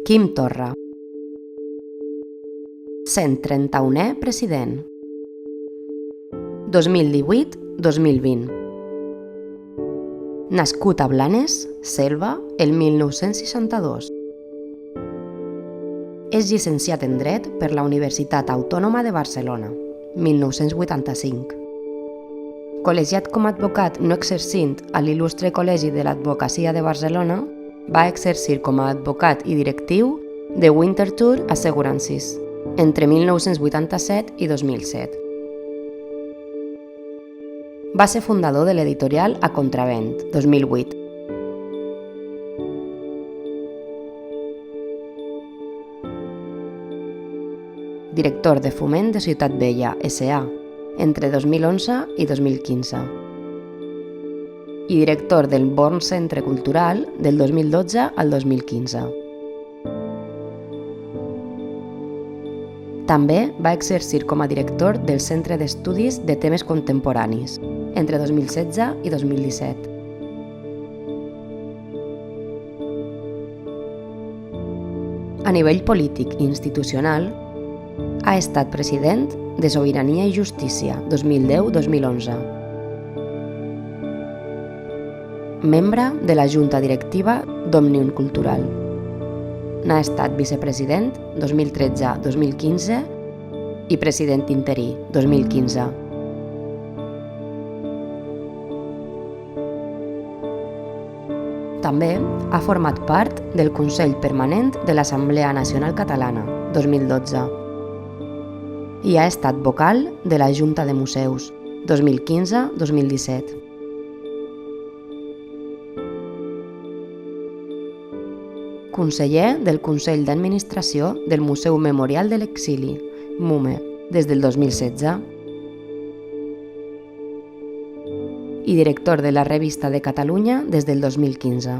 Quim Torra, 131è president, 2018-2020. Nascut a Blanes, Selva, el 1962. És llicenciat en Dret per la Universitat Autònoma de Barcelona, 1985. Col·legiat com a advocat no exercint a l'Il·lustre Col·legi de l'Advocacia de Barcelona, va exercir com a advocat i directiu de Winterthur Assurances entre 1987 i 2007. Va ser fundador de l'editorial A Contravent, 2008. Director de Foment de Ciutat Vella, S.A., entre 2011 i 2015. I director del Born Centre Cultural del 2012 al 2015. També va exercir com a director del Centre d'Estudis de Temes Contemporanis entre 2016 i 2017. A nivell polític i institucional, ha estat president de Sobirania i Justícia 2010-2011. Membre de la Junta Directiva d'Òmnium Cultural. N'ha estat vicepresident 2013-2015 i president interí 2015. També ha format part del Consell Permanent de l'Assemblea Nacional Catalana 2012 i ha estat vocal de la Junta de Museus 2015-2017. Conseller del Consell d'Administració del Museu Memorial de l'Exili, MUME, des del 2016 i director de la Revista de Catalunya des del 2015.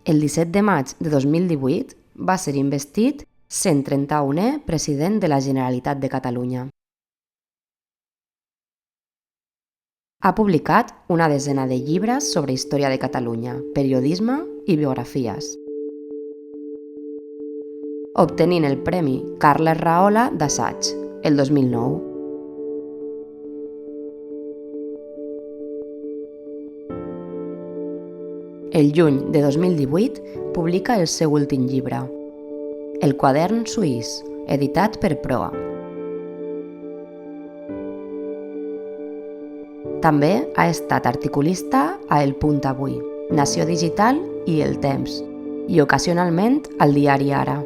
El 17 de maig de 2018 va ser investit 131è president de la Generalitat de Catalunya. Ha publicat una desena de llibres sobre història de Catalunya, periodisme i biografies, obtenint el Premi Carles Rahola d'Assaig, el 2009. El juny de 2018 publica el seu últim llibre, El quadern suís, editat per Proa. També ha estat articulista a El Punt Avui, Nació Digital i El Temps, i ocasionalment al diari Ara.